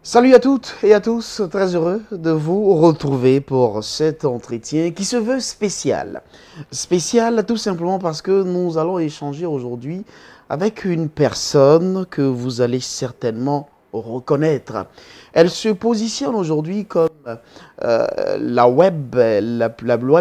Salut à toutes et à tous, très heureux de vous retrouver pour cet entretien qui se veut spécial. Spécial tout simplement parce que nous allons échanger aujourd'hui avec une personne que vous allez certainement reconnaître. Elle se positionne aujourd'hui comme la web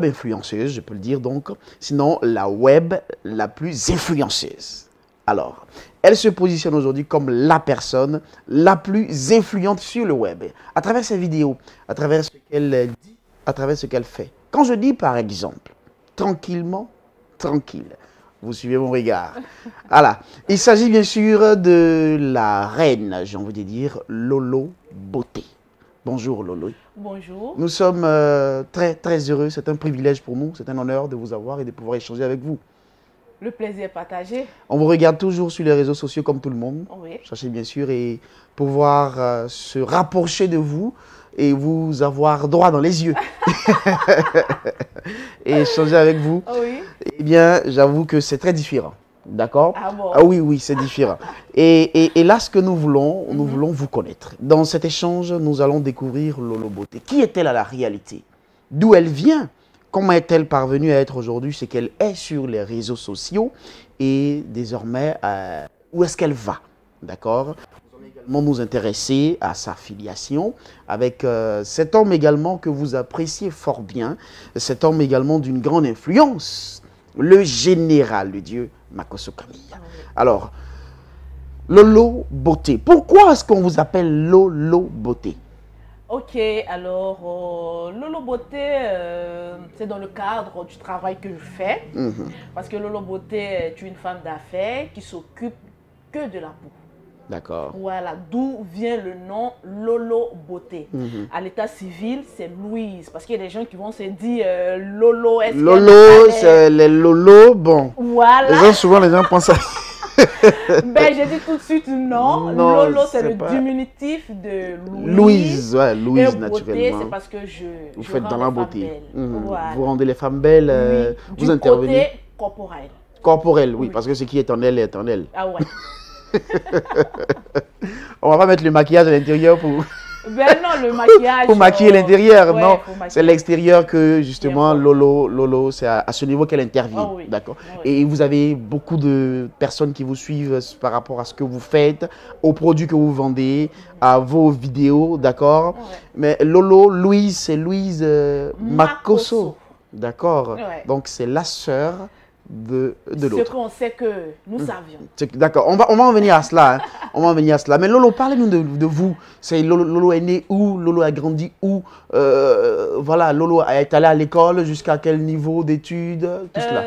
influenceuse, je peux le dire donc, sinon la web la plus influenceuse. Alors, elle se positionne aujourd'hui comme la personne la plus influente sur le web, à travers ses vidéos, à travers ce qu'elle dit, à travers ce qu'elle fait. Quand je dis par exemple, tranquillement, tranquille, vous suivez mon regard. Voilà, il s'agit bien sûr de la reine, j'ai envie de dire, Lolo Beauté. Bonjour Lolo. Bonjour. Nous sommes très heureux, c'est un privilège pour nous, c'est un honneur de vous avoir et de pouvoir échanger avec vous. Le plaisir partagé. On vous regarde toujours sur les réseaux sociaux comme tout le monde. Oui. Sachez bien sûr et pouvoir se rapprocher de vous et vous avoir droit dans les yeux. Et échanger avec vous. Oui. Eh bien, j'avoue que c'est très différent. D'accord? Ah bon? Ah oui, oui, c'est différent. Et là, ce que nous voulons vous connaître. Dans cet échange, nous allons découvrir Lolo Beauté. Qui est-elle à la réalité? D'où elle vient? Comment est-elle parvenue à être aujourd'hui ce qu'elle est sur les réseaux sociaux et désormais, où est-ce qu'elle va? D'accord? Nous allons également nous intéresser à sa filiation avec cet homme également que vous appréciez fort bien, cet homme également d'une grande influence, le général de Dieu, Makosso Camille. Alors, Lolo Beauté. Pourquoi est-ce qu'on vous appelle Lolo Beauté? Ok, alors Lolo Beauté, c'est dans le cadre du travail que je fais. Parce que Lolo Beauté est une femme d'affaires qui s'occupe que de la peau. D'accord. Voilà, d'où vient le nom Lolo Beauté. À l'état civil, c'est Louise. Parce qu'il y a des gens qui vont se dire Lolo, est-ce Lolo, c'est les Lolo, bon. Voilà. Les gens pensent à... Ben, j'ai dit tout de suite non. Non, Lolo, c'est le pas... diminutif de Louise. Louise, ouais, Louise, et naturellement. Beauté, c'est parce que vous faites dans la beauté. Voilà. Vous rendez les femmes belles, oui. vous intervenez. Côté corporel. Corporel, oui, parce que ce qui est en elle est en elle. Ah ouais. On va pas mettre le maquillage à l'intérieur pour... Ben non, le maquillage... pour maquiller l'intérieur, ouais, non. C'est l'extérieur que, justement, Lolo, c'est à ce niveau qu'elle intervient. Oh oui. D'accord. Oh oui. Et vous avez beaucoup de personnes qui vous suivent par rapport à ce que vous faites, aux produits que vous vendez, à vos vidéos, d'accord. Ouais. Mais Lolo, Louise, c'est Louise Makosso. D'accord. Ouais. Donc, c'est la sœur de l'autre. Ce qu'on sait que nous savions. D'accord, on va en venir à cela. Hein. On va en venir à cela. Mais Lolo, parlez-nous de vous. Lolo est né où? Lolo a grandi où? Voilà, Lolo est allé à l'école jusqu'à quel niveau d'études? Tout cela.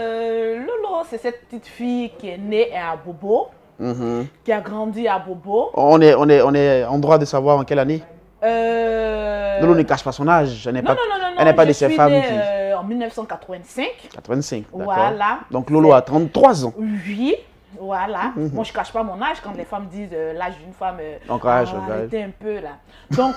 Lolo, c'est cette petite fille qui est née à Bobo, qui a grandi à Bobo. On est en droit de savoir en quelle année? Lolo ne cache pas son âge. Elle n'est pas de ces femmes qui... en 1985. 85, d'accord. Voilà. Donc Lolo a 33 ans. Oui, voilà. Moi, je ne cache pas mon âge quand les femmes disent l'âge d'une femme. Arrêtez un peu là. Donc,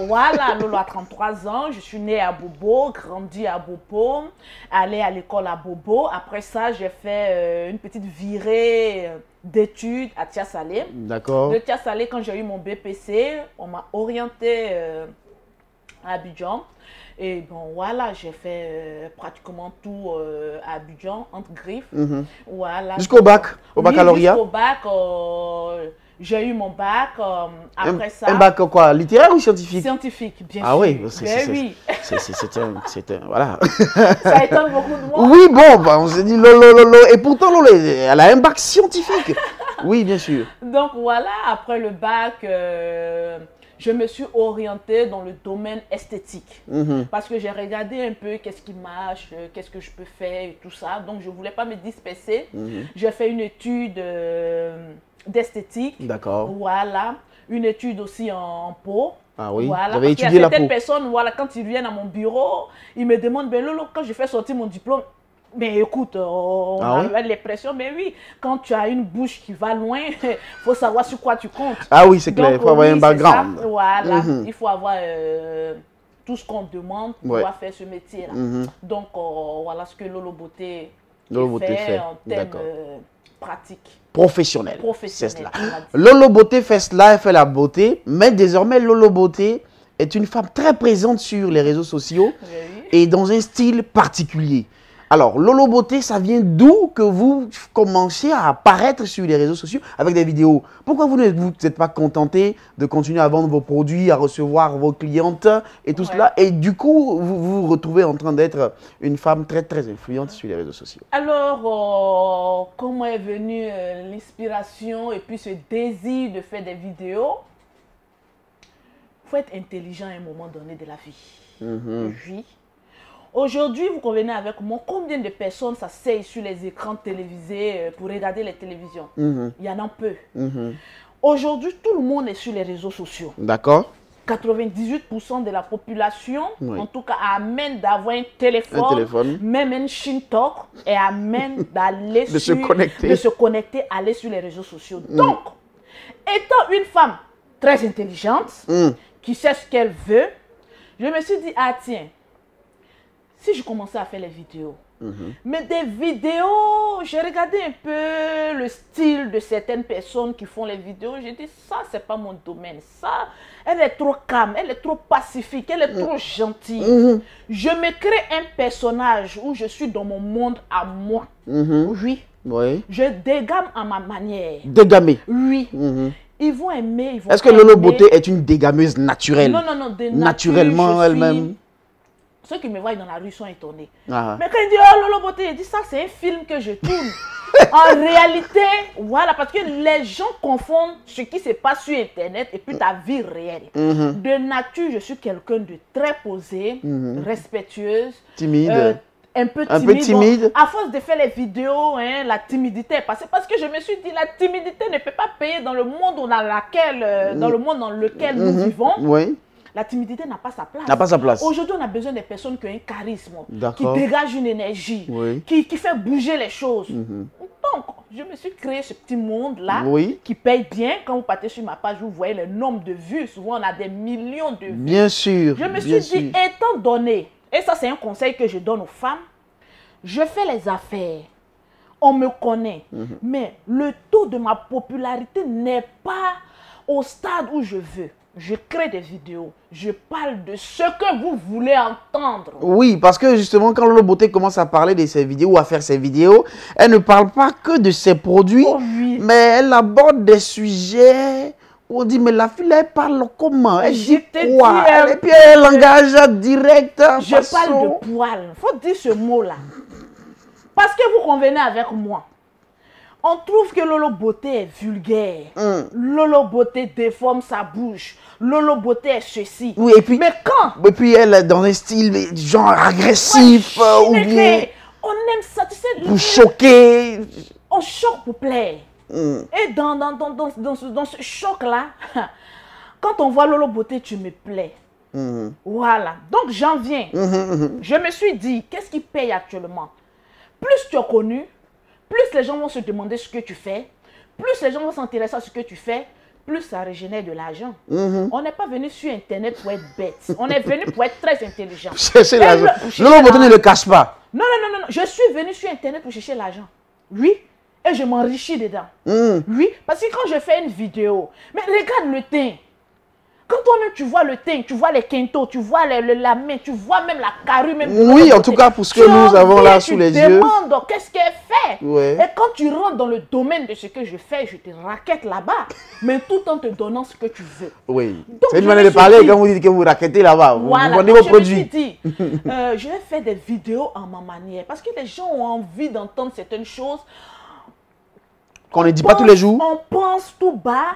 voilà, Lolo a 33 ans. Je suis née à Bobo, grandi à Bobo, allée à l'école à Bobo. Après ça, j'ai fait une petite virée d'études à Tia-Salé. D'accord. De Tia-Salé, quand j'ai eu mon BPC, on m'a orienté à Abidjan. Et bon, voilà, j'ai fait pratiquement tout à Abidjan, entre griffes. Voilà. Jusqu'au bac, au baccalauréat? Jusqu'au bac, j'ai eu mon bac. Après ça... Un bac quoi? Littéraire ou scientifique? Scientifique, bien sûr. Ah oui, oui. c'est un... Voilà. Ça étonne beaucoup de moi. Oui, bon, bah, on s'est dit Lolo. Et pourtant, Lolo, elle a un bac scientifique. Oui, bien sûr. Donc voilà, après le bac... je me suis orientée dans le domaine esthétique. Parce que j'ai regardé un peu qu'est-ce qui marche, qu'est-ce que je peux faire et tout ça. Donc, je ne voulais pas me disperser. J'ai fait une étude d'esthétique. D'accord. Voilà. Une étude aussi en peau. Ah oui, voilà. vous avez étudié étudié la peau. Certaines personnes, voilà, quand ils viennent à mon bureau, ils me demandent, ben Lolo, quand je fais sortir mon diplôme, mais écoute, on a l'impression, mais oui, quand tu as une bouche qui va loin, il faut savoir sur quoi tu comptes. Ah oui, c'est clair, il faut avoir un background. Ça, voilà, il faut avoir tout ce qu'on demande pour pouvoir faire ce métier-là. Donc, voilà ce que Lolo Beauté fait en termes pratique. Professionnelle. Professionnelle. C'est cela. Lolo Beauté fait cela, elle fait la beauté, mais désormais Lolo Beauté est une femme très présente sur les réseaux sociaux et dans un style particulier. Alors, Lolo Beauté, ça vient d'où que vous commenciez à apparaître sur les réseaux sociaux avec des vidéos? Pourquoi vous ne vous êtes pas contenté de continuer à vendre vos produits, à recevoir vos clientes et tout cela? Et du coup, vous vous retrouvez en train d'être une femme très, très influente sur les réseaux sociaux. Alors, comment est venue l'inspiration et puis ce désir de faire des vidéos? Il faut être intelligent à un moment donné de la vie. Oui. Aujourd'hui, vous convenez avec moi, combien de personnes s'asseyent sur les écrans télévisés pour regarder les télévisions? Il y en a peu. Aujourd'hui, tout le monde est sur les réseaux sociaux. D'accord. 98% de la population, en tout cas, amène d'avoir un téléphone, même un Shintok, et amène d'aller se connecter, aller sur les réseaux sociaux. Donc, étant une femme très intelligente, qui sait ce qu'elle veut, je me suis dit, ah tiens, si je commençais à faire les vidéos, mais des vidéos, j'ai regardé un peu le style de certaines personnes qui font les vidéos, j'ai dit, ça, c'est pas mon domaine, ça, elle est trop calme, elle est trop pacifique, elle est trop gentille. Je me crée un personnage où je suis dans mon monde à moi. Oui. Je dégame à ma manière. Dégamer. Oui. Ils vont aimer, ils vont Est-ce que Lolo Beauté est une dégameuse naturelle? Non, non, non. Naturellement elle-même. Ceux qui me voient dans la rue sont étonnés. Mais quand ils disent, oh Lolo Beauté, ils disent ça, c'est un film que je tourne. En réalité, voilà, parce que les gens confondent ce qui se passe sur Internet et puis ta vie réelle. De nature, je suis quelqu'un de très posé, respectueuse. Timide. Un peu timide. Bon, à force de faire les vidéos, hein, la timidité est passée. Parce que je me suis dit, la timidité ne peut pas payer dans le monde dans lequel nous vivons. La timidité n'a pas sa place. Aujourd'hui, on a besoin des personnes qui ont un charisme, qui dégagent une énergie, qui fait bouger les choses. Donc, je me suis créé ce petit monde-là qui paye bien. Quand vous partez sur ma page, vous voyez le nombre de vues. Souvent, on a des millions de vues. Bien sûr. Je me suis dit, étant donné, et ça, c'est un conseil que je donne aux femmes, je fais les affaires. On me connaît. Mais le taux de ma popularité n'est pas au stade où je veux. Je crée des vidéos. Je parle de ce que vous voulez entendre. Oui, parce que justement, quand Lolo Beauté commence à parler de ses vidéos ou à faire ses vidéos, elle ne parle pas que de ses produits, mais elle aborde des sujets où on dit, mais la fille, elle parle comment? Elle dit quoi? Et puis elle engage direct. Je parle de poil. Il faut dire ce mot-là. Parce que vous convenez avec moi. On trouve que Lolo Beauté est vulgaire. Lolo Beauté déforme sa bouche. Lolo Beauté est ceci. Oui, et puis, mais quand? Et puis elle est dans un style genre agressif. Ou bien, on aime ça, tu sais. Pour choquer. On choque pour plaire. Et dans ce choc-là, quand on voit Lolo Beauté, tu me plais. Voilà. Donc j'en viens. Je me suis dit, qu'est-ce qui paye actuellement? Plus tu es connu, plus les gens vont se demander ce que tu fais, plus les gens vont s'intéresser à ce que tu fais, plus ça régénère de l'argent. On n'est pas venu sur Internet pour être bête. On est venu pour être très intelligent. Chercher l'argent. Lolo Beauté ne le cache pas. Non. Je suis venu sur Internet pour chercher l'argent. Oui. Et je m'enrichis dedans. Oui. Parce que quand je fais une vidéo, mais regarde le teint. Quand toi-même tu vois le teint, tu vois les quintos, tu vois la main, tu vois même la carrue. Même oui, en tout cas, pour ce que nous avons là sous les yeux. Tu te demandes qu'est-ce qu'elle fait. Et quand tu rentres dans le domaine de ce que je fais, je te raquette là-bas. Mais tout en te donnant ce que tu veux. Oui. C'est une manière de parler quand vous dites que vous raquettez là-bas. Voilà, vous vendez vos produits. Je me suis dit, je vais faire des vidéos en ma manière. Parce que les gens ont envie d'entendre certaines choses. Qu'on ne dit pas tous les jours. On pense tout bas.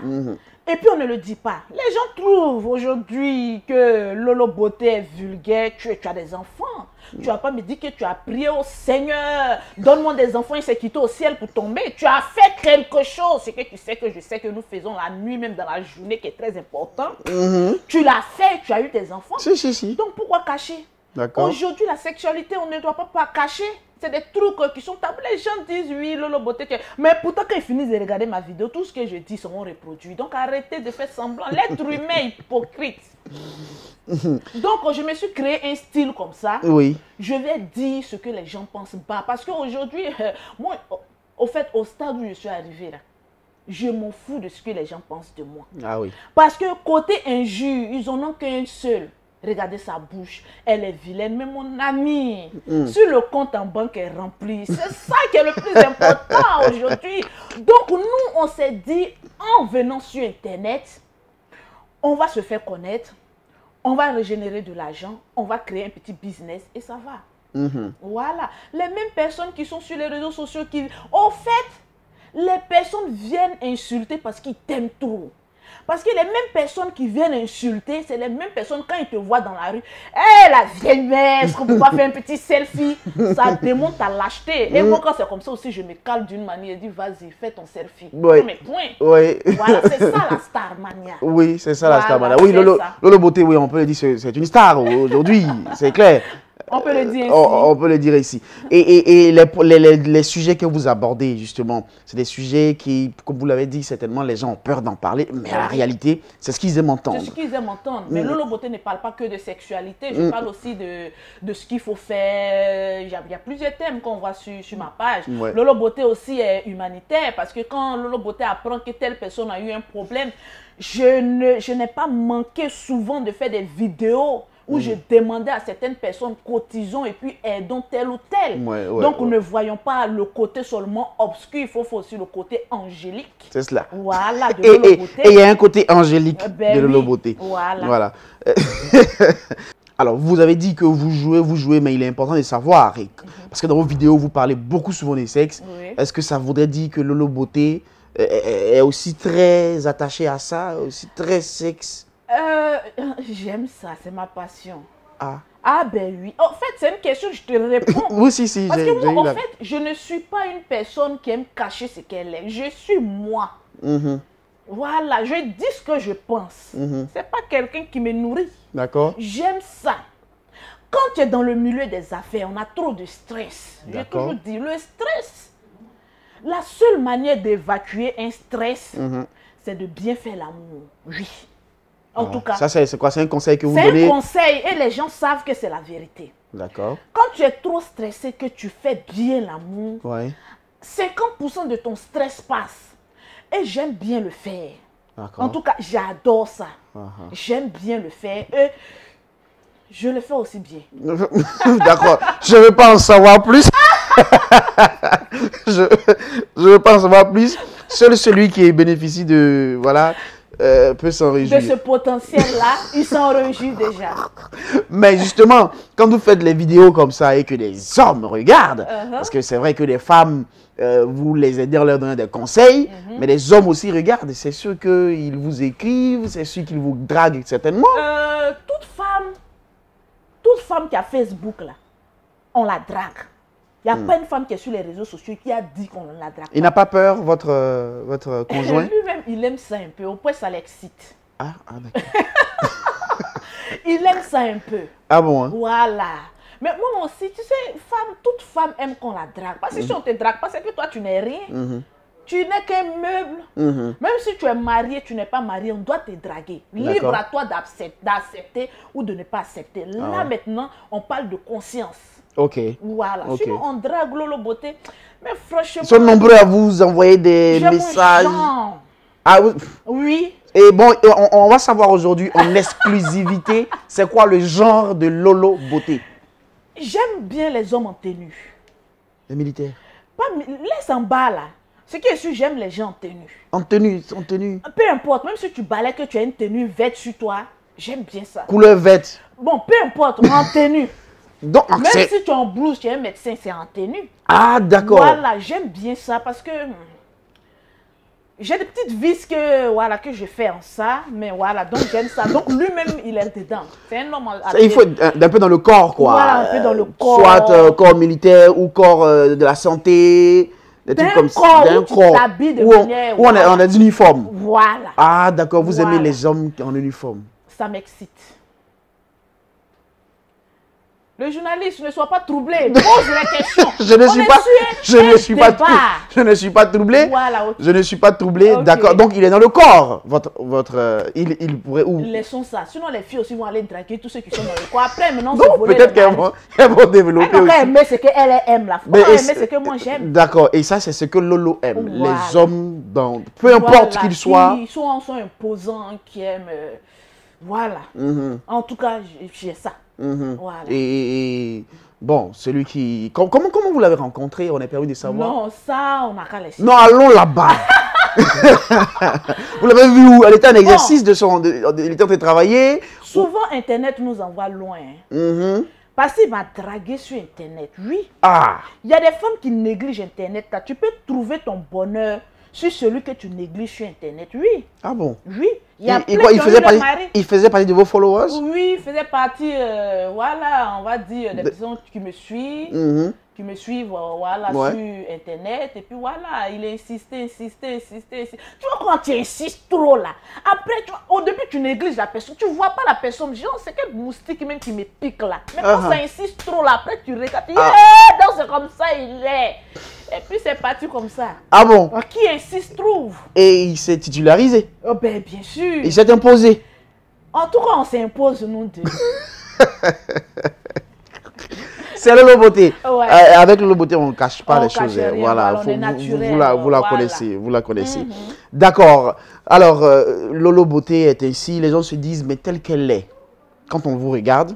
Et puis on ne le dit pas. Les gens trouvent aujourd'hui que Lolo Beauté est vulgaire. Tu as des enfants. Tu n'as pas me dit que tu as prié au Seigneur. Donne-moi des enfants, il s'est quitté au ciel pour tomber. Tu as fait quelque chose. C'est que tu sais que je sais que nous faisons la nuit, même dans la journée, qui est très important. Tu l'as fait, tu as eu des enfants. Si. Donc pourquoi cacher? Aujourd'hui, la sexualité, on ne doit pas cacher. C'est des trucs qui sont tabous. Les gens disent oui, Lolo Beauté. Mais pourtant, quand ils finissent de regarder ma vidéo, tout ce que je dis seront reproduits. Donc arrêtez de faire semblant. L'être humain est hypocrite. Donc je me suis créé un style comme ça. Oui. Je vais dire ce que les gens pensent pas. Parce qu'aujourd'hui, moi, Au fait, au stade où je suis arrivée là, je m'en fous de ce que les gens pensent de moi. Ah oui. Parce que côté injure, ils en ont qu'un seul. Regardez sa bouche, elle est vilaine, mais mon ami, sur le compte en banque est rempli. C'est ça qui est le plus important aujourd'hui. Donc nous, on s'est dit, en venant sur Internet, on va se faire connaître, on va régénérer de l'argent, on va créer un petit business et ça va. Voilà. Les mêmes personnes qui sont sur les réseaux sociaux, au fait, les personnes viennent insulter parce qu'ils t'aiment trop. Parce que les mêmes personnes qui viennent insulter, c'est les mêmes personnes quand ils te voient dans la rue. Hé, la vieille mère, est-ce qu'on peut pas faire un petit selfie? Ça démontre ta lâcheté. Et moi, quand c'est comme ça aussi, je me calme d'une manière. Je dis, vas-y, fais ton selfie. Oui. Mais point. Oui. Voilà, c'est ça la Starmania. Oui, c'est ça la Starmania. Oui, Lolo Beauté, oui, on peut le dire, c'est une star aujourd'hui, c'est clair. On peut le dire ici. On peut le dire ici. Et les sujets que vous abordez, justement, c'est des sujets qui, comme vous l'avez dit, certainement, les gens ont peur d'en parler. Mais la réalité, c'est ce qu'ils aiment entendre. C'est ce qu'ils aiment entendre. Mais Lolo Beauté ne parle pas que de sexualité. Je parle aussi de ce qu'il faut faire. Il y a plusieurs thèmes qu'on voit sur ma page. Ouais. Lolo Beauté aussi est humanitaire. Parce que quand Lolo Beauté apprend que telle personne a eu un problème, je n'ai pas manqué souvent de faire des vidéos où je demandais à certaines personnes, cotisons et puis aidons tel ou tel. Donc, ne voyons pas le côté seulement obscur, il faut aussi le côté angélique. C'est cela. Voilà, de Lolo Beauté. Et il y a un côté angélique de Lolo Beauté. Voilà. Alors, vous avez dit que vous jouez, mais il est important de savoir, parce que dans vos vidéos, vous parlez beaucoup souvent des sexes. Est-ce que ça voudrait dire que Lolo Beauté est aussi très attaché à ça, aussi très sexe? J'aime ça, c'est ma passion. Ah ben oui. En fait, c'est une question, je te réponds. Oui, si. Parce que moi, en fait, je ne suis pas une personne qui aime cacher ce qu'elle est. Je suis moi. Voilà, je dis ce que je pense. C'est pas quelqu'un qui me nourrit. D'accord. J'aime ça. Quand tu es dans le milieu des affaires, on a trop de stress. J'ai toujours dit, le stress, la seule manière d'évacuer un stress, c'est de bien faire l'amour. Oui. En tout cas. Ça, c'est quoi? C'est un conseil que vous donnez? C'est un conseil et les gens savent que c'est la vérité. D'accord. Quand tu es trop stressé, que tu fais bien l'amour, 50% de ton stress passe. Et j'aime bien le faire. En tout cas, j'adore ça. J'aime bien le faire. Et je le fais aussi bien. D'accord. Je ne veux pas en savoir plus. je ne veux pas en savoir plus. Seul celui qui bénéficie de... Voilà. Peut s'en réjouir. De ce potentiel-là, il s'en réjouit déjà. Mais justement, quand vous faites les vidéos comme ça et que les hommes regardent, parce que c'est vrai que les femmes, vous les aidez en leur donnant des conseils, mais les hommes aussi regardent. C'est sûr qu'ils vous écrivent, c'est sûr qu'ils vous draguent certainement. Toute femme qui a Facebook, là, on la drague. Il n'y a pas une femme qui est sur les réseaux sociaux qui a dit qu'on la drague. Il n'a pas peur, votre conjoint? Lui-même, il aime ça un peu. Au point, ça l'excite. D'accord. Il aime ça un peu. Ah bon? Voilà. Mais moi aussi, tu sais, toute femme aime qu'on la drague. Parce que si on ne te drague pas, c'est que toi, tu n'es rien. Tu n'es qu'un meuble. Même si tu es marié, tu n'es pas marié, on doit te draguer. Libre à toi d'accepter ou de ne pas accepter. Là, maintenant, on parle de conscience. Ok. Voilà. Sinon, on drague Lolo Beauté. Mais franchement... Ils sont nombreux à vous envoyer des messages. Oui. Et bon, on va savoir aujourd'hui en exclusivité, c'est quoi le genre de Lolo Beauté? J'aime bien les hommes en tenue. Les militaires? Laisse en bas là. Ce qui est sûr, j'aime les gens en tenue. En tenue? Peu importe, même si tu balais que tu as une tenue verte sur toi, j'aime bien ça. Couleur verte? Bon, peu importe, mais en tenue. Donc, même si tu es en blouse, tu es un médecin, c'est en tenue. Ah, d'accord. Voilà, j'aime bien ça parce que j'ai des petites vis que je fais en ça, mais voilà, donc j'aime ça. Donc lui-même, il est dedans. C'est un homme. Il faut être un peu dans le corps, quoi. Voilà, un peu dans le corps. Soit corps militaire ou corps de la santé. Des trucs comme ça. D'un corps où on a des uniformes. Voilà. Ah, d'accord, vous aimez les hommes en uniforme. Ça m'excite. Le journaliste, ne sois pas troublé. Pose les questions. Je ne suis pas troublé. Voilà, okay. Je ne suis pas troublé. Okay. D'accord. Donc, il est dans le corps. Il pourrait où? Laissons ça. Sinon, les filles aussi vont aller draguer tous ceux qui sont dans le corps. Après, maintenant, non, peut-être qu'elles vont développer aussi. Elle aimer ce qu'elle aime. La femme aimer ce que moi j'aime. D'accord. Et ça, c'est ce que Lolo aime. Voilà. Les hommes, peu importe qu'ils soient. Ils sont imposants, qui aiment. Voilà. En tout cas, j'ai ça. Voilà. Et bon, celui qui... Comment vous l'avez rencontré? On est permis de savoir. Non, ça, on n'a qu'à laisser. Non, allons là-bas. Vous l'avez vu où? Elle était en exercice de son... Il était en train de travailler. Souvent, Internet nous envoie loin. Parce qu'il m'a dragué sur Internet, oui. Il y a des femmes qui négligent Internet. Là. Tu peux trouver ton bonheur sur celui que tu négliges sur Internet, oui. Ah bon? Oui. Il faisait partie de vos followers? Oui, il faisait partie, voilà, on va dire, des personnes qui me suivent, voilà, sur Internet. Et puis voilà, il a insisté. Tu vois, quand tu insistes trop là, après, au début, tu négliges la personne. Tu ne vois pas la personne. Genre, c'est quel moustique même qui me pique là. Mais quand ça insiste trop là, après, tu regardes. Donc c'est comme ça, il est. Et puis c'est parti comme ça. Ah bon? Qui insiste trouve. Et il s'est titularisé? Oh ben bien sûr. Il s'est imposé? En tout cas, on s'impose nous deux. C'est Lolo Beauté. Ouais. Avec Lolo Beauté, on ne cache pas les choses. Rien, voilà, on est naturel, vous la connaissez. Vous la connaissez. D'accord. Alors, Lolo Beauté est ainsi. Les gens se disent, mais telle qu'elle est, quand on vous regarde,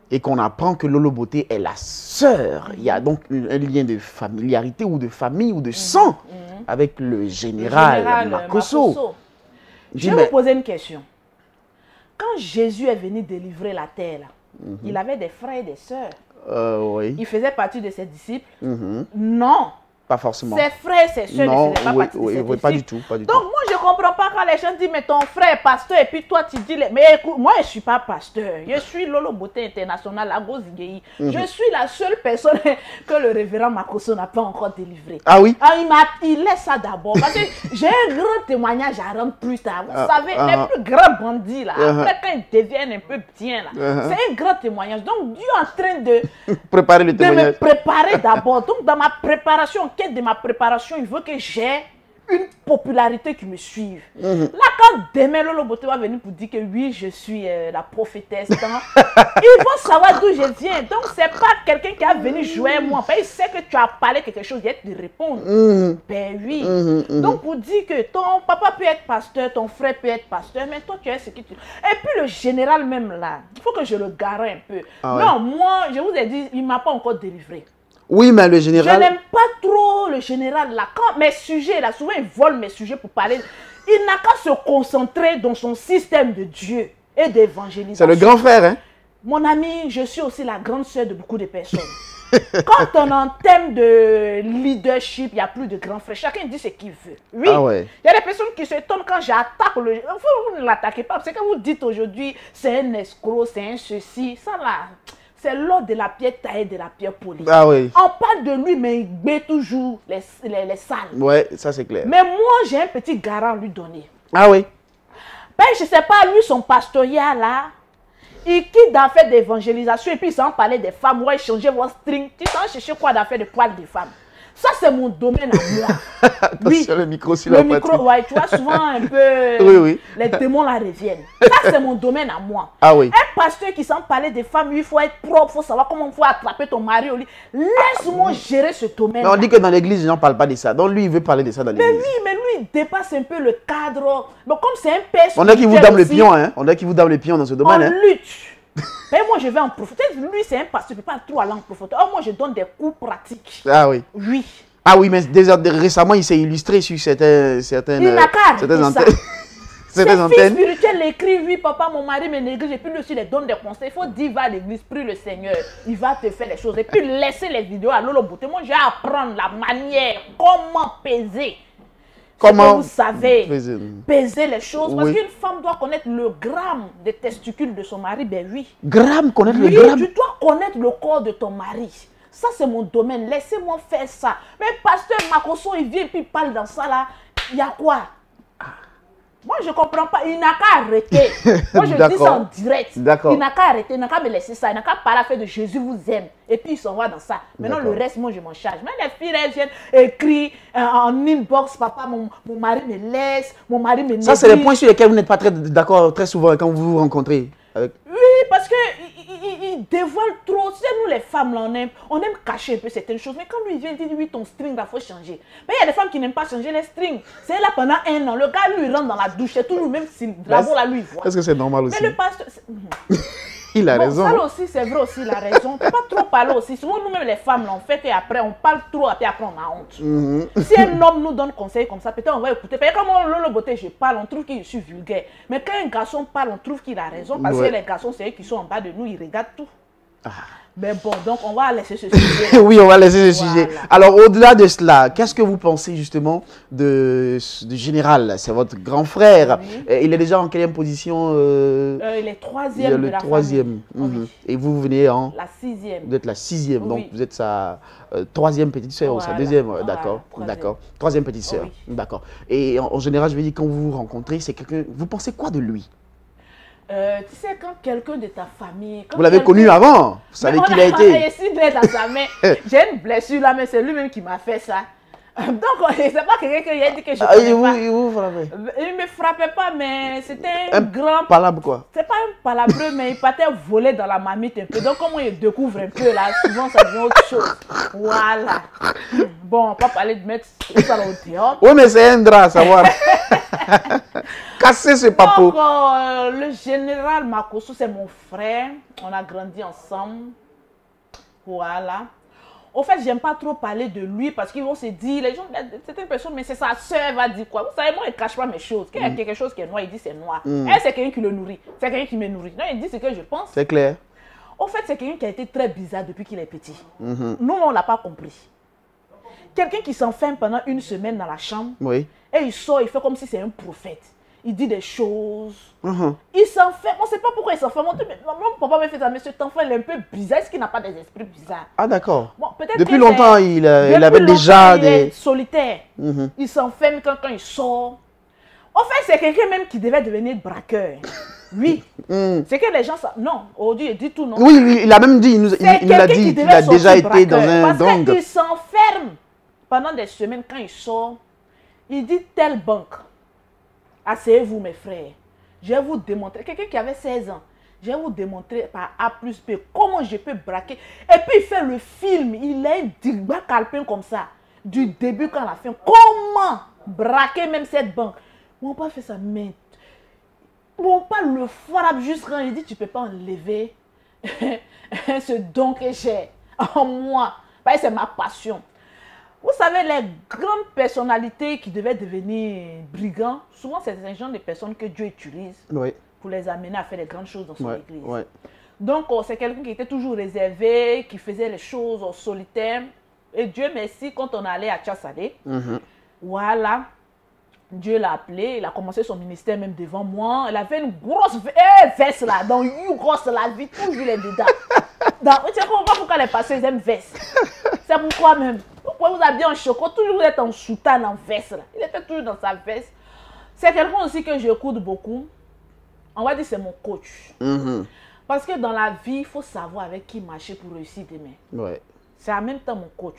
et qu'on apprend que Lolo Beauté est la sœur. Il y a donc un lien de familiarité ou de famille ou de sang avec le général Makosso. Je vais vous poser une question. Quand Jésus est venu délivrer la terre, il avait des frères et des sœurs. Oui. Il faisait partie de ses disciples? Non. Pas forcément. Ses frères, ses soeurs ne faisaient pas partie de ses disciples. Pas du tout. Donc moi, je ne comprends pas quand les gens disent, mais ton frère est pasteur, et puis toi, tu dis, mais écoute, moi, je ne suis pas pasteur. Je suis Lolo Beauté International à Gozigei. Je suis la seule personne que le révérend Makosso n'a pas encore délivrée. Ah oui? Il laisse ça d'abord. Parce que j'ai un grand témoignage à rendre plus tard. Vous savez, les plus grands bandits, là, après, quand ils deviennent un peu bien, là, c'est un grand témoignage. Donc, Dieu est en train de préparer le témoignage. De me préparer d'abord. Donc, dans ma préparation, quête de ma préparation, il veut que j'ai une popularité qui me suive. Là, quand demain Lolo Beauté va venir pour dire que oui, je suis la prophétesse, ils vont savoir d'où je viens. Donc, c'est pas quelqu'un qui a venu jouer à moi. Il sait que tu as parlé quelque chose, il va te répondre. Ben oui. Donc, pour dire que ton papa peut être pasteur, ton frère peut être pasteur, mais toi, tu es ce que tu... Et puis, le général même là, il faut que je le gare un peu. Non, moi, je vous ai dit, il ne m'a pas encore délivré. Oui, mais le général... Je n'aime pas trop le général là. Quand mes sujets là, souvent il vole mes sujets pour parler. Il n'a qu'à se concentrer dans son système de Dieu et d'évangélisation. C'est le grand frère, hein? Mon ami, je suis aussi la grande sœur de beaucoup de personnes. Quand on est en thème de leadership, il n'y a plus de grand frère. Chacun dit ce qu'il veut. Oui, il y a des personnes qui s'étonnent quand j'attaque le... Vous ne l'attaquez pas. C'est que vous dites aujourd'hui, c'est un escroc, c'est un ceci. Ça là... C'est l'or de la pierre taillée, de la pierre polie. Ah oui. On parle de lui, mais il met toujours les salles. Oui, ça c'est clair. Mais moi, j'ai un petit garant à lui donner. Ah oui. Ben, je ne sais pas, lui, son pastorat là, il quitte d'affaires d'évangélisation et puis il s'en parlait des femmes. Ouais, changer vos strings. Tu t'en chercher quoi d'affaires de poils des femmes? Ça, c'est mon domaine à moi. Oui. Le micro, si le micro, ouais, tu vois, souvent un peu, les démons là reviennent. Ça, c'est mon domaine à moi. Ah oui. Un pasteur qui s'en parlait des femmes, il faut être propre, il faut savoir comment il faut attraper ton mari au lit. Laisse-moi gérer ce domaine. Mais on dit que dans l'église, les gens ne parlent pas de ça. Donc lui, il veut parler de ça dans l'église. Mais lui, il dépasse un peu le cadre. Mais comme c'est un père... On a qui vous dame le pion, hein. On a qui vous dame le pion dans ce domaine, on lutte. Mais moi, je vais en profiter. Lui, c'est un pasteur, il ne peut pas trop aller en profiter. Oh, moi, je donne des cours pratiques. Ah oui. Oui. Ah oui, mais récemment, il s'est illustré sur certaines il n'a qu'à certaines antennes. Certaines antennes. Fils spirituel écrit, oui, papa, mon mari me néglige. Et puis lui aussi, il donne des conseils. Il faut dire, va à l'église, prie le Seigneur. Il va te faire les choses. Et puis laisser les vidéos à Lolo Beauté. Moi, je vais apprendre la manière, comment peser. Comment vous savez peser les choses. Parce qu'une femme doit connaître le gramme des testicules de son mari. Ben oui. Gramme, connaître le gramme. Oui, tu dois connaître le corps de ton mari. Ça, c'est mon domaine. Laissez-moi faire ça. Mais pasteur Makosso, il vient et puis il parle dans ça là. Il y a quoi? Moi, je ne comprends pas. Il n'a qu'à arrêter. Moi, je dis ça en direct. D'accord. Il n'a qu'à arrêter, il n'a qu'à me laisser ça. Il n'a qu'à parler à faire de Jésus vous aime. Et puis, il s'en va dans ça. Maintenant, le reste, moi, je m'en charge. Mais les filles, elles viennent écrire en inbox, papa, mon mari me laisse, mon mari me néglige. Ça, c'est les points sur lesquels vous n'êtes pas très d'accord très souvent quand vous vous rencontrez. Oui, parce que il dévoile trop. Tu sais, nous les femmes, là, on aime cacher un peu certaines choses. Mais quand lui, il vient, il dit, oui, ton string, il faut changer. Mais il y a des femmes qui n'aiment pas changer les strings. C'est là pendant 1 an. Le gars, lui, il rentre dans la douche. C'est toujours même si bravo, là, lui, il voit. Est-ce que c'est normal aussi? Mais le pasteur... Il a raison. Ça aussi, c'est vrai aussi, il a raison. On ne peut pas trop parler aussi. Souvent, nous-mêmes, les femmes, là, on fait qu'après, on parle trop, et après, on a honte. Si un homme nous donne conseil comme ça, peut-être on va écouter. Parce que comme Lolo Beauté, je parle, on trouve que je suis vulgaire. Mais quand un garçon parle, on trouve qu'il a raison. Parce que les garçons, c'est eux qui sont en bas de nous, ils regardent tout. Mais bon, donc on va laisser ce sujet. Oui, on va laisser ce sujet. Alors, au-delà de cela, qu'est-ce que vous pensez justement de Général? C'est votre grand frère. Oui. Il est déjà en quelle position? Il est 3e de la famille. Oui. Et vous venez en? La 6e. Vous êtes la 6e, oui. Donc vous êtes sa 3e petite soeur ou sa 2e? D'accord, d'accord. 3e petite soeur, oui. D'accord. Et en général, je veux dire, quand vous vous rencontrez, c'est quelqu'un... Vous pensez quoi de lui? Tu sais, quand quelqu'un de ta famille... Vous l'avez connu avant? Vous savez qui il a été? Dans sa main. J'ai une blessure là, mais c'est lui-même qui m'a fait ça. Donc, c'est pas quelqu'un qui a dit que je ne il vous frappait? Il ne me frappait pas, mais c'était un grand... palabre quoi? C'est pas un palabreux, mais il partait voler dans la marmite un peu. Donc, comme il découvre un peu là, souvent ça devient autre chose. Voilà. Bon, on va pas parler de mettre ça au dehors. Oui, mais c'est un drap à savoir. Casser ce papo. Donc, le général Makosso, c'est mon frère. On a grandi ensemble. Voilà. Au fait, j'aime pas trop parler de lui parce qu'ils vont se dire, les gens, c'est une personne, mais c'est sa soeur, elle va dire quoi? Vous savez, moi, il ne cache pas mes choses. Quand il y a quelque chose qui est noir, il dit c'est noir. Elle, c'est quelqu'un qui le nourrit. C'est quelqu'un qui me nourrit. Non, il dit ce que je pense. C'est clair. Au fait, c'est quelqu'un qui a été très bizarre depuis qu'il est petit. Nous, on ne l'a pas compris. Quelqu'un qui s'enferme pendant 1 semaine dans la chambre. Oui. Et il sort, il fait comme si c'est un prophète. Il dit des choses. Il s'enferme. On ne sait pas pourquoi il s'enferme. Mon papa me fait ça, mais cet enfant, il est un peu bizarre. Est-ce qu'il n'a pas des esprits bizarres? Ah, d'accord. Bon, depuis longtemps, il avait déjà des... Il est solitaire. Il s'enferme quand il sort. En fait, c'est quelqu'un même qui devait devenir braqueur. Oui. C'est que les gens... Non, aujourd'hui, il dit tout, non? Oui, il a même dit, il nous a dit qu'il a déjà été dans un gang. Parce qu'il s'enferme pendant des semaines. Quand il sort, il dit telle banque. Asseyez-vous, mes frères. Je vais vous démontrer. Quelqu'un qui avait 16 ans. Je vais vous démontrer par A plus B comment je peux braquer. Et puis, il fait le film. Il a un digba calpin comme ça. Du début qu'à la fin. Comment braquer même cette banque? Mon père fait ça, mais... Mon père le frappe juste quand il dit, tu ne peux pas enlever ce don que j'ai en moi. Parce que c'est ma passion. Vous savez, les grandes personnalités qui devaient devenir brigands, souvent c'est des gens de personnes que Dieu utilise pour les amener à faire des grandes choses dans son église. Donc, c'est quelqu'un qui était toujours réservé, qui faisait les choses en solitaire. Et Dieu merci, quand on allait à Tchassadé, voilà, Dieu l'a appelé, il a commencé son ministère même devant moi. Il avait une grosse veste là, dans une grosse la vie, toujours les dedans. Tu sais pourquoi elle est passée, ils aiment veste. C'est pourquoi même. Pourquoi vous habillez en choco, toujours vous êtes en soutane, en veste là. Il était toujours dans sa veste. C'est quelqu'un aussi que j'écoute beaucoup. On va dire c'est mon coach. Parce que dans la vie, il faut savoir avec qui marcher pour réussir demain. C'est en même temps mon coach.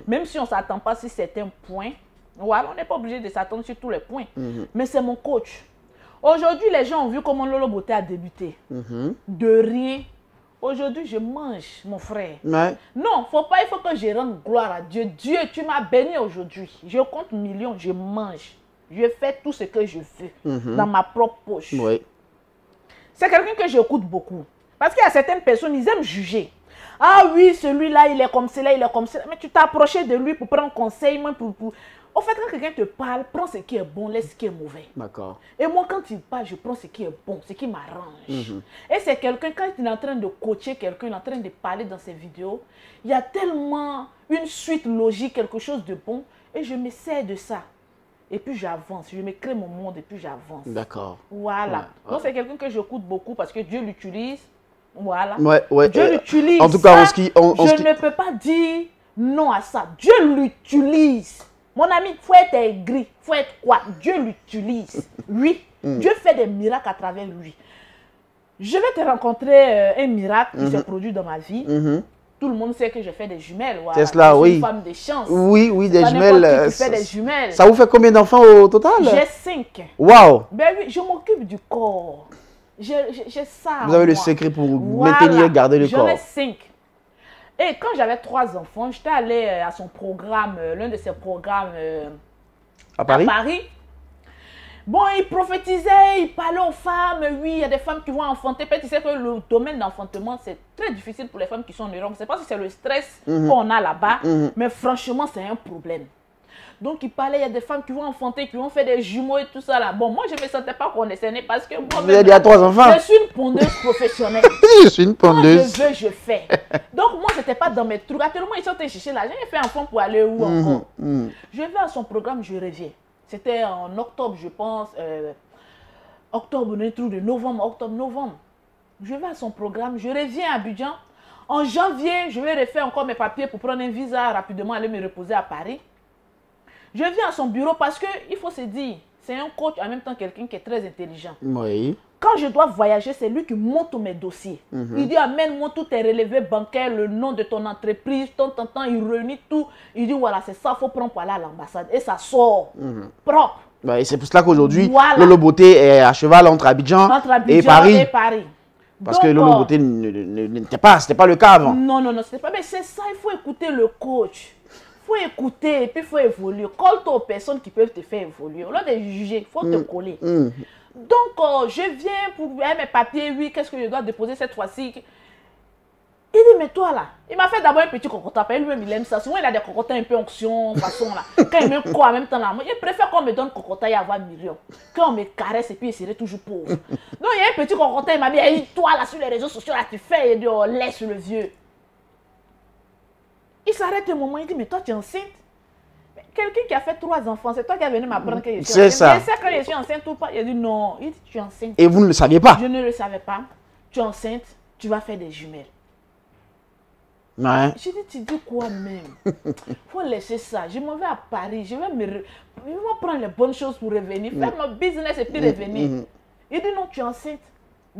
Même si on ne s'attend pas sur certains points, voilà, on n'est pas obligé de s'attendre sur tous les points. Mais c'est mon coach. Aujourd'hui, les gens ont vu comment Lolo Beauté a débuté. De rien. Aujourd'hui, je mange, mon frère. Non, il faut que je rende gloire à Dieu. Dieu, tu m'as béni aujourd'hui. Je compte millions, je mange. Je fais tout ce que je veux dans ma propre poche. C'est quelqu'un que j'écoute beaucoup. Parce qu'il y a certaines personnes, ils aiment juger. Ah oui, celui-là, il est comme cela, il est comme cela. Mais tu t'es approché de lui pour prendre conseil. En fait, quand quelqu'un te parle, prends ce qui est bon, laisse ce qui est mauvais. D'accord. Et moi, quand il parle, je prends ce qui est bon, ce qui m'arrange. Et c'est quelqu'un, quand il est en train de coacher quelqu'un, il est en train de parler dans ses vidéos, il y a tellement une suite logique, quelque chose de bon, et je me sers de ça. Et puis j'avance, je me crée mon monde et puis j'avance. D'accord. Voilà. Donc c'est quelqu'un que j'écoute beaucoup parce que Dieu l'utilise. Voilà. Dieu l'utilise. En tout cas, je ne peux pas dire non à ça. Dieu l'utilise. Mon ami, il faut être aigri, il faut être quoi? Dieu l'utilise. Oui, Dieu fait des miracles à travers lui. Je vais te rencontrer un miracle qui s'est produit dans ma vie. Tout le monde sait que je fais des jumelles. Voilà. C'est cela, oui. Je suis une femme de chance. Oui, oui, des jumelles. Qui fait des jumelles. Ça vous fait combien d'enfants au total? J'ai 5. Waouh! Ben oui, je m'occupe du corps. J'ai ça. Vous avez le secret pour maintenir, garder le corps. J'en ai 5. Et quand j'avais 3 enfants, j'étais allée à son programme, l'un de ses programmes à Paris. Bon, il prophétisait, il parlait aux femmes. Oui, il y a des femmes qui vont enfanter. Peut-être tu sais que le domaine d'enfantement, c'est très difficile pour les femmes qui sont en Europe. Je ne sais pas si c'est le stress qu'on a là-bas, mais franchement, c'est un problème. Donc, il parlait, il y a des femmes qui vont enfanter, qui vont faire des jumeaux et tout ça là. Bon, moi, je ne me sentais pas concernée parce que moi, vous avez 3 enfants. Je suis une pondeuse professionnelle. Je suis une pondeuse. Quand je veux, je fais. Donc, moi, je n'étais pas dans mes trucs. Actuellement, ils sont allés chercher l'argent. J'ai fait enfant pour aller où encore? Je vais à son programme, je reviens. C'était en octobre, je pense. Octobre, un truc de novembre, octobre-novembre. Je vais à son programme, je reviens à Abidjan. En janvier, je vais refaire encore mes papiers pour prendre un visa rapidement, aller me reposer à Paris. Je viens à son bureau parce qu'il faut se dire, c'est un coach, en même temps quelqu'un qui est très intelligent. Oui. Quand je dois voyager, c'est lui qui monte mes dossiers. Il dit, amène-moi tous tes relevés bancaires, le nom de ton entreprise, il réunit tout. Il dit, voilà, c'est ça, il faut prendre pour aller à l'ambassade. Et ça sort propre. Et c'est pour cela qu'aujourd'hui, Lolo Beauté est à cheval entre Abidjan et Paris. Parce que Lolo Beauté n'était pas, c'était pas le cas avant. Non, c'était pas. Mais c'est ça, il faut écouter le coach. Il faut écouter et puis il faut évoluer. Colle-toi aux personnes qui peuvent te faire évoluer. Au lieu de juger, il faut te coller. Donc, je viens pour mes papiers. Oui, qu'est-ce que je dois déposer cette fois-ci? Il dit, mais toi là, il m'a fait d'abord un petit cocotin. Lui-même, il aime ça. Souvent, il a des cocotins un peu onction, façon là. Quand il me quoi en même temps là, moi, il préfère qu'on me donne cocotin et avoir million. Qu'on me caresse et puis il serait toujours pauvre. Donc, il y a un petit cocotin, il m'a dit, hey, toi là, sur les réseaux sociaux, là, tu fais, il dit, oh, laisse le vieux. Il s'arrête un moment, il dit, mais toi, tu es enceinte? Quelqu'un qui a fait 3 enfants, c'est toi qui es venu m'apprendre que je suis enceinte. C'est ça. Je sais quand je suis enceinte ou pas. Il a dit non. Il dit, tu es enceinte. Et vous ne le saviez pas? Je ne le savais pas. Tu es enceinte, tu vas faire des jumelles. Ouais. J'ai dit, tu dis quoi même? Il faut laisser ça. Je m'en vais à Paris. Je vais prendre les bonnes choses pour revenir. Faire mon business et puis revenir. Il dit non, tu es enceinte.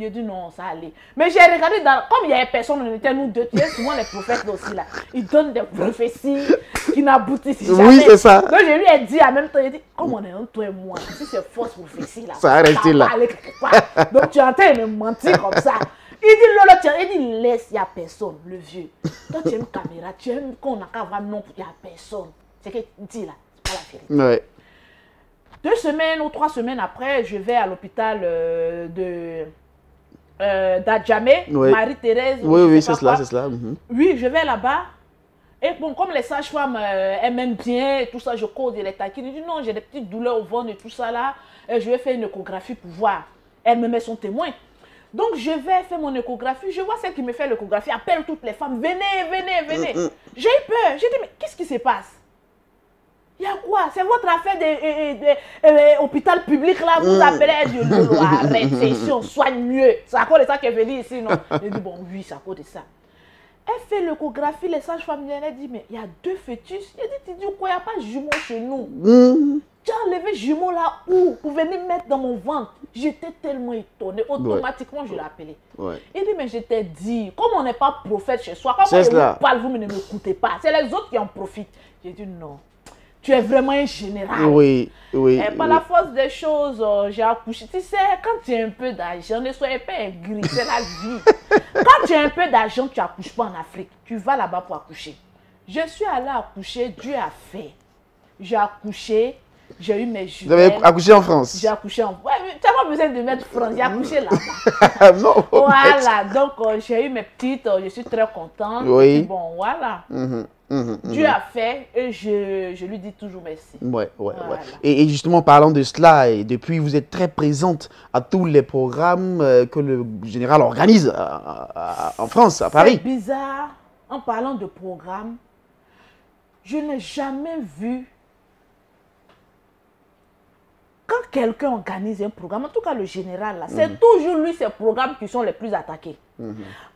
J'ai dit non, ça allait. Mais j'ai regardé, comme il y avait personne, on était nous deux, tu sais, souvent les prophètes aussi là. Ils donnent des prophéties qui n'aboutissent jamais. Oui, c'est ça. Donc je lui ai dit en même temps, il dit, comme on est entre toi et moi, si c'est fausse prophétie là, ça a resté là. Donc tu es en train de me mentir comme ça. Il dit, Lolo, il dit, laisse, il n'y a personne, le vieux. Toi tu aimes caméra, tu aimes qu'on n'a qu'à voir non, il n'y a personne. C'est que dis là, c'est pas la vérité. Ouais. 2 semaines ou 3 semaines après, je vais à l'hôpital d'Adjamé, oui. Marie-Thérèse. Oui, c'est cela, c'est cela. Oui, je vais là-bas. Et bon, comme les sages-femmes, elles m'aiment bien, et tout ça, je cause et les taquine. Je dis non, j'ai des petites douleurs au ventre et tout ça là. Et je vais faire une échographie pour voir. Elle me met son témoin. Donc, je vais faire mon échographie. Je vois celle qui me fait l'échographie. Appelle toutes les femmes. Venez. J'ai eu peur. J'ai dit, mais qu'est-ce qui se passe? Il y a quoi? C'est votre affaire d'hôpital public là, vous appelez Dieu. Arrêtez, si on soigne mieux. C'est à cause de ça qu'elle est venue ici, non? J'ai dit, bon, oui, c'est à cause de ça. Elle fait l'échographie, les sages-femmes viennent, elle dit, mais il y a 2 fœtus. Elle dit, tu dis quoi? Il n'y a pas de jumeaux chez nous. Tu as enlevé jumeaux là où? Pour venir mettre dans mon ventre. J'étais tellement étonnée. Automatiquement, je l'ai appelé. Il dit, mais je t'ai dit, comme on n'est pas prophète chez soi, comme je vous parle, vous ne m'écoutez pas. C'est les autres qui en profitent. J'ai dit, non. Tu es vraiment un général. Oui. Et par la force des choses, j'ai accouché. Tu sais, quand tu as un peu d'argent, ne soyez pas aigri, c'est la vie. Quand tu as un peu d'argent, tu n'accouches pas en Afrique. Tu vas là-bas pour accoucher. Je suis allée accoucher, Dieu a fait. J'ai accouché, j'ai eu mes jumelles. Vous avez accouché en France? J'ai accouché en France. Ouais, tu n'as pas besoin de mettre France, j'ai accouché là-bas. Non. Voilà, donc j'ai eu mes petites, je suis très contente. Oui. Et puis, bon, voilà. Dieu a fait et je lui dis toujours merci. Ouais. Et justement, parlant de cela, et depuis, vous êtes très présente à tous les programmes que le général organise en France, à Paris. C'est bizarre, en parlant de programmes, je n'ai jamais vu quand quelqu'un organise un programme, en tout cas le général, c'est toujours lui, ces programmes qui sont les plus attaqués.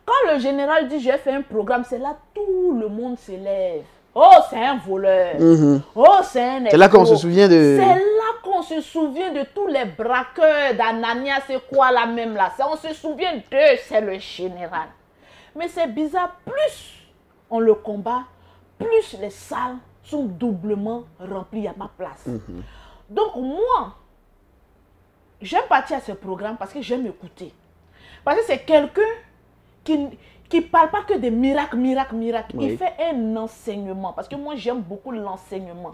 Quand le général dit j'ai fait un programme, c'est là tout le monde s'élève. Oh, c'est un voleur. Oh, c'est un escroc. C'est là qu'on se souvient de... C'est là qu'on se souvient de tous les braqueurs d'Anania, c'est quoi là même là. On se souvient d'eux, c'est le général. Mais c'est bizarre, plus on le combat, plus les salles sont doublement remplies, il n'y a pas place. Donc moi, j'aime partir à ce programme parce que j'aime écouter. Parce que c'est quelqu'un qui ne parle pas que des miracles. Oui. Il fait un enseignement. Parce que moi, j'aime beaucoup l'enseignement.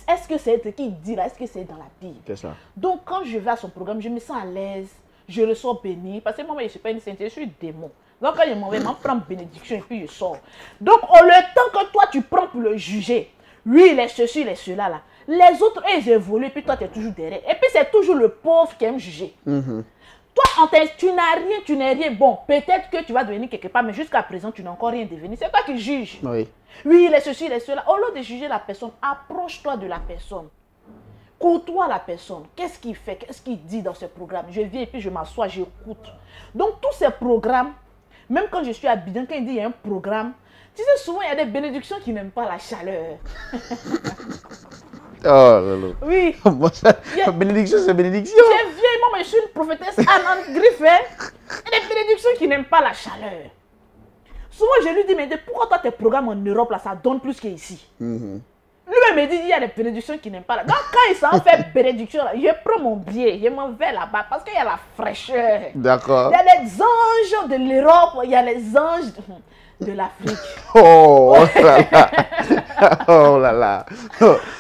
Est-ce que c'est ce qu'il dit là? Est-ce que c'est dans la Bible? C'est ça. Donc, quand je vais à son programme, je me sens à l'aise. Je ressors béni. Parce que moi, je ne suis pas une sainte, je suis un démon. Donc, quand je m'en vais, je prends bénédiction et puis je sors. Donc, le temps que toi, tu prends pour le juger, lui, il est ceci, il est cela là. Les autres, ils évoluent et puis toi, tu es toujours derrière. Et puis, c'est toujours le pauvre qui aime juger. Toi, tu n'as rien, tu n'es rien. Bon, peut-être que tu vas devenir quelque part, mais jusqu'à présent, tu n'as encore rien devenu. C'est toi qui juges. Oui, il est ceci, il est cela. Au lieu de juger la personne, approche-toi de la personne. Côtoie la personne. Qu'est-ce qu'il fait? Qu'est-ce qu'il dit dans ce programme? Je viens et puis je m'assois, j'écoute. Donc, tous ces programmes, même quand je suis à Bidjan, quand il dit qu'il y a un programme, tu sais, souvent, il y a des bénédictions qui n'aiment pas la chaleur. Oh là là. Oui. Bénédiction, c'est bénédiction. J'ai vieille, moi, je suis une prophétesse Anne Griffin. Il y a des bénédictions qui n'aiment pas la chaleur. Souvent, je lui dis, mais pourquoi toi, tes programmes en Europe, là, ça donne plus qu'ici? Lui-même me dit, il y a des bénédictions qui n'aiment pas là. Donc, quand il s'en fait bénédiction, là, je prends mon billet, je m'en vais là-bas parce qu'il y a la fraîcheur. D'accord. Il y a les anges de l'Europe, il y a les anges de l'Afrique. Oh là là. Oh là là.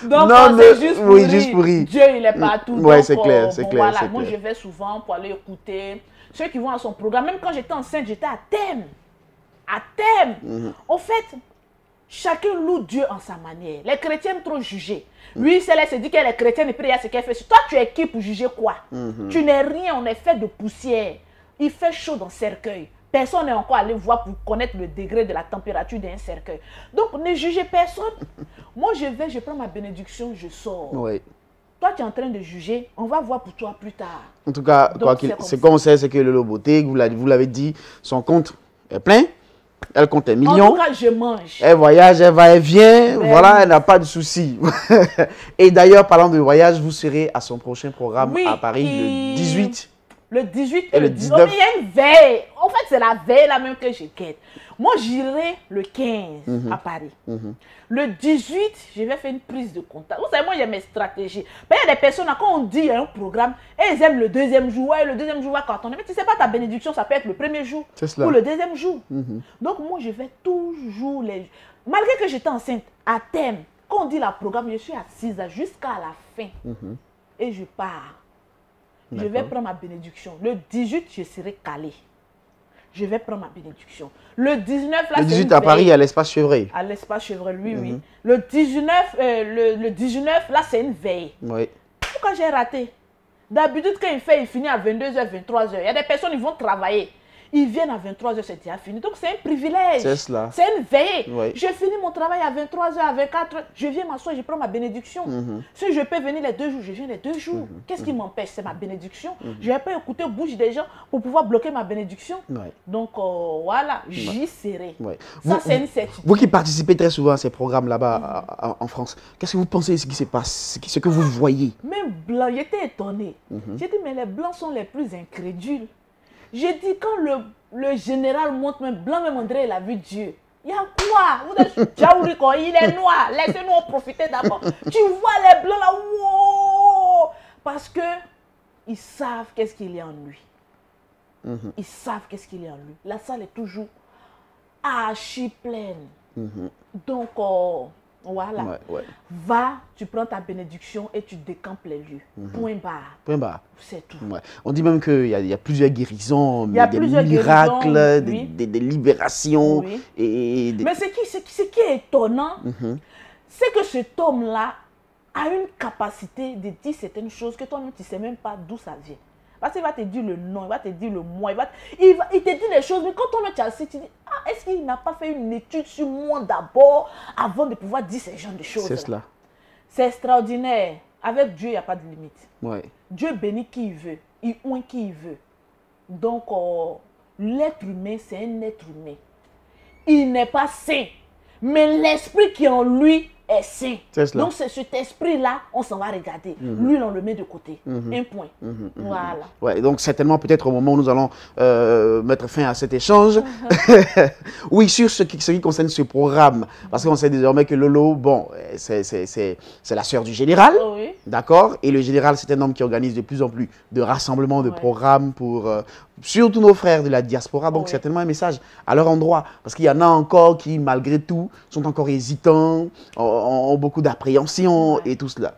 Donc, c'est juste pour rire. Dieu, il est partout. Oui, c'est clair, c'est clair. Voilà, moi, je vais souvent pour aller écouter ceux qui vont à son programme. Même quand j'étais enceinte, j'étais à thème. À thème. En fait, chacun loue Dieu en sa manière. Les chrétiens aiment trop juger. Lui, c'est là, se dit qu'elle est chrétienne et puis il y a ce qu'elle fait. Toi, tu es qui pour juger quoi? Tu n'es rien, on est fait de poussière. Il fait chaud dans le cercueil. Personne n'est encore allé voir pour connaître le degré de la température d'un cercueil. Donc, ne jugez personne. Moi, je prends ma bénédiction, je sors. Oui. Toi, tu es en train de juger, on va voir pour toi plus tard. En tout cas, ce qu'on sait, c'est que Lolo Beauté, vous l'avez dit, son compte est plein. Elle compte un million. En tout cas, je mange. Elle voyage, elle va, elle vient. Mais voilà, elle n'a pas de souci. Et d'ailleurs, parlant de voyage, vous serez à son prochain programme à Paris le 18. Le 18 et le 19. Il y a une veille. En fait, c'est la veille là même que je guette. Moi, j'irai le 15 à Paris. Le 18, je vais faire une prise de contact. Vous savez, moi, j'ai mes stratégies. Mais il y a des personnes, quand on dit il y a un programme, et ils aiment le deuxième jour. Ouais, le deuxième jour va cartonner. Mais tu sais pas, ta bénédiction, ça peut être le premier jour ou le deuxième jour. Donc, moi, je vais toujours les... Malgré que j'étais enceinte, à thème, quand on dit la programme, je suis assise jusqu'à la fin. Et je pars. Je vais prendre ma bénédiction. Le 18, je serai calée. Je vais prendre ma bénédiction. Le 19, là, le 18 à Paris, à l'espace Chevreuil. À l'espace Chevreuil, oui. Le 19, là, c'est une veille. Oui. Pourquoi j'ai raté? D'habitude, quand il finit à 22h, 23h. Il y a des personnes qui vont travailler. Ils viennent à 23h, c'est déjà fini. Donc, c'est un privilège. C'est cela. C'est une veille. Oui. Je finis mon travail à 23h, à 24h. Je viens m'asseoir, je prends ma bénédiction. Si je peux venir les 2 jours, je viens les 2 jours. Qu'est-ce qui m'empêche? C'est ma bénédiction. Je ne vais pas écouter bouche des gens pour pouvoir bloquer ma bénédiction. Donc, voilà, j'y serai. Ça, c'est une certitude. Vous qui participez très souvent à ces programmes là-bas en France, qu'est-ce que vous pensez de ce qui se passe, ce que vous voyez? Même Blanc, j'étais étonné. J'ai dit, mais les Blancs sont les plus incrédules. J'ai dit, quand le général monte, même Blanc, même André, il a vu Dieu. Il y a quoi? Vous êtes Djaouriko, il est noir. Laissez-nous en profiter d'abord. Tu vois les Blancs là, wow! Parce que ils savent qu'est-ce qu'il y a en lui. Ils savent qu'est-ce qu'il y a en lui. La salle est toujours archi pleine. Donc, voilà. Va, tu prends ta bénédiction et tu décampes les lieux. Point barre. Point barre. C'est tout. On dit même qu'il y a plusieurs guérisons, des miracles, des libérations. Mais ce qui est étonnant, c'est que cet homme-là a une capacité de dire certaines choses que toi-même, tu ne sais même pas d'où ça vient. Parce qu'il va te dire le nom, il va te dire le mois, il te dit les choses, mais quand toi-même tu as assis, tu dis, ah, est-ce qu'il n'a pas fait une étude sur moi d'abord avant de pouvoir dire ce genre de choses? C'est cela. C'est extraordinaire. Avec Dieu, il n'y a pas de limite. Dieu bénit qui il veut, il oint qui il veut. Donc, l'être humain, c'est un être humain. Il n'est pas saint. Mais l'esprit qui est en lui est sain. Donc, c'est cet esprit-là, on s'en va regarder. Lui, on le met de côté. Un point. Voilà. Ouais, donc, certainement, peut-être au moment où nous allons mettre fin à cet échange. Oui, sur ce qui concerne ce programme. Parce qu'on sait désormais que Lolo, bon, c'est la sœur du général. Oui. D'accord? Et le général, c'est un homme qui organise de plus en plus de rassemblements, de programmes pour surtout nos frères de la diaspora. Donc, certainement un message à leur endroit. Parce qu'il y en a encore qui, malgré tout, sont encore hésitants, ont beaucoup d'appréhension et tout cela.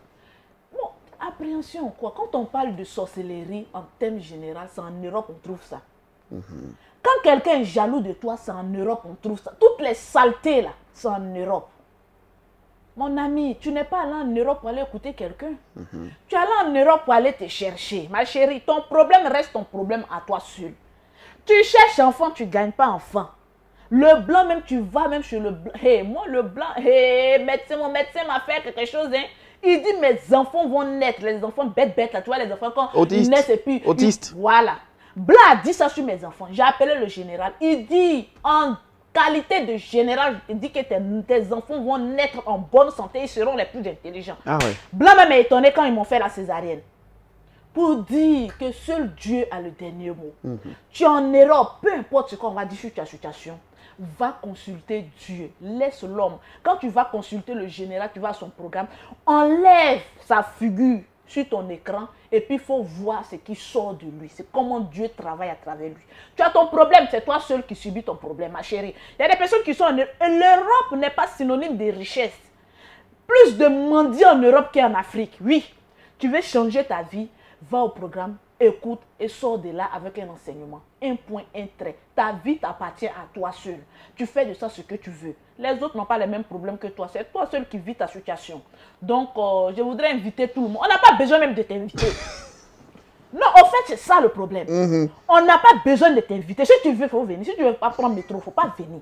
Bon, appréhension quoi? Quand on parle de sorcellerie en thème général, c'est en Europe on trouve ça. Quand quelqu'un est jaloux de toi, c'est en Europe on trouve ça. Toutes les saletés là, c'est en Europe. Mon ami, tu n'es pas allé en Europe pour aller écouter quelqu'un. Tu es allé en Europe pour aller te chercher. Ma chérie, ton problème reste ton problème à toi seul. Tu cherches enfant, tu ne gagnes pas enfant. Le blanc, même tu vas même chez le blanc. Hey, moi, le blanc, mon médecin m'a fait quelque chose. Hein. Il dit, mes enfants vont naître. Les enfants bêtes, là, tu vois, les enfants quand ils naissent et puis... Autiste. Voilà. Blanc a dit ça sur mes enfants. J'ai appelé le général. Il dit, en qualité de général, il dit que tes enfants vont naître en bonne santé. Ils seront les plus intelligents. Ah ouais. Blanc même est étonné quand ils m'ont fait la césarienne. Pour dire que seul Dieu a le dernier mot. Tu es en Europe, peu importe ce qu'on va dire sur ta situation, va consulter Dieu. Laisse l'homme. Quand tu vas consulter le général, tu vas à son programme, enlève sa figure sur ton écran et puis il faut voir ce qui sort de lui. C'est comment Dieu travaille à travers lui. Tu as ton problème, c'est toi seul qui subis ton problème, ma chérie. Il y a des personnes qui sont en Europe. L'Europe n'est pas synonyme de richesse. Plus de mendiants en Europe qu'en Afrique. Oui, tu veux changer ta vie, va au programme, écoute et sors de là avec un enseignement. Un point, un trait. Ta vie t'appartient à toi seul. Tu fais de ça ce que tu veux. Les autres n'ont pas les mêmes problèmes que toi. C'est toi seul qui vis ta situation. Donc, je voudrais inviter tout le monde. On n'a pas besoin même de t'inviter. Non, en fait, c'est ça le problème. On n'a pas besoin de t'inviter. Si tu veux, il faut venir. Si tu ne veux pas prendre le métro, il ne faut pas venir.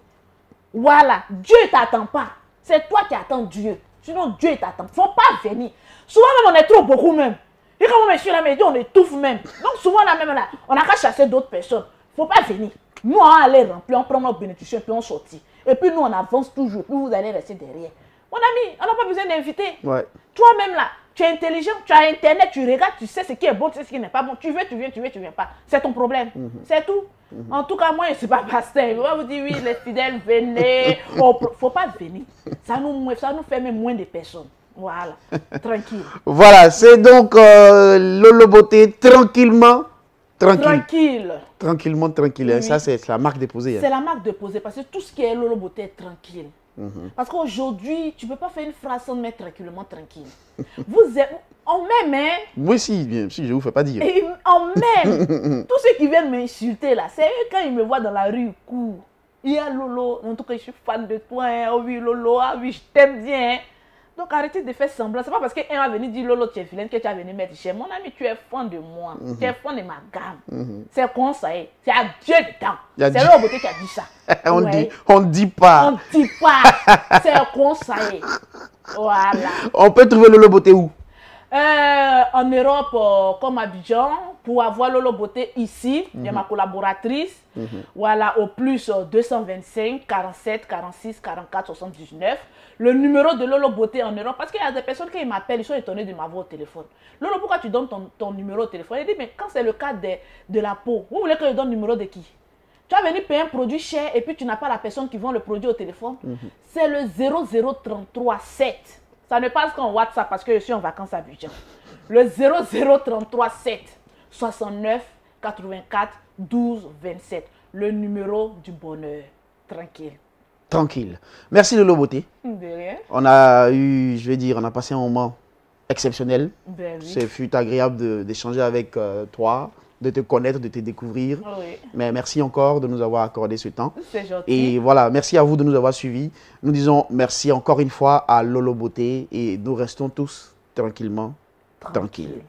Voilà. Dieu ne t'attend pas. C'est toi qui attends Dieu. Sinon, Dieu t'attend. Il ne faut pas venir. Souvent, même, on est trop beaucoup même. Et quand on est sur la maison, on étouffe même. Donc souvent, là même, là, on n'a qu'à chasser d'autres personnes. Il ne faut pas venir. Nous, on allait remplir, on prend nos bénédictions, puis on sortit. Et puis nous, on avance toujours, puis vous allez rester derrière. Mon ami, on n'a pas besoin d'inviter. Ouais. Toi-même, là, tu es intelligent, tu as Internet, tu regardes, tu sais ce qui est bon, tu sais ce qui n'est pas bon. Tu veux, tu viens, tu viens pas. C'est ton problème. C'est tout. En tout cas, moi, je ne suis pas pasteur. On va vous dire, oui, les fidèles, venez. Il ne faut pas venir. Ça nous fait même moins de personnes. Voilà, tranquille. Voilà, c'est donc Lolo Beauté, tranquillement, tranquille. Tranquillement, tranquille. Oui. Ça, c'est la marque déposée. C'est la marque déposée parce que tout ce qui est Lolo Beauté est tranquille. Parce qu'aujourd'hui, tu ne peux pas faire une phrase sans mettre tranquillement tranquille. On m'aime, hein? Moi, si, bien, si, je ne vous fais pas dire. Et on m'aime. Tous ceux qui viennent m'insulter, là, c'est eux quand ils me voient dans la rue, ils courent. Il y a Lolo, en tout cas, je suis fan de toi, hein? Oh oui, Lolo, ah oui, je t'aime bien, hein? Donc arrêtez de faire semblant. C'est pas parce qu'un va venir dire Lolo tu es vilaine que tu vas venir mettre chez mon ami, tu es fan de moi. Tu es fan de ma gamme. C'est comme ça. C'est à Dieu dedans. C'est Lolo Beauté qui a dit ça. On dit pas. On dit pas. C'est comme ça. Voilà. On peut trouver Lolo Beauté où? En Europe, comme Abidjan, pour avoir Lolo Beauté ici, il y a ma collaboratrice. Voilà, au plus 225 47 46 44 79. Le numéro de Lolo Beauté en Europe, parce qu'il y a des personnes qui m'appellent, ils sont étonnés de m'avoir au téléphone. Lolo, pourquoi tu donnes ton numéro au téléphone? Il dit, mais quand c'est le cas de la peau, vous voulez que je donne le numéro de qui? Tu vas venir payer un produit cher et puis tu n'as pas la personne qui vend le produit au téléphone. C'est le 0033 7. Ça ne passe qu'en WhatsApp parce que je suis en vacances à Abidjan. Le 0033 7 69 84 12 27. Le numéro du bonheur. Tranquille. Tranquille. Merci Lolo Beauté. De rien. On a eu, je vais dire, on a passé un moment exceptionnel. Ben oui. C'est fut agréable d'échanger avec toi, de te connaître, de te découvrir. Oui. Mais merci encore de nous avoir accordé ce temps. C'est gentil. Et voilà, merci à vous de nous avoir suivis. Nous disons merci encore une fois à Lolo Beauté et nous restons tous tranquillement tranquilles.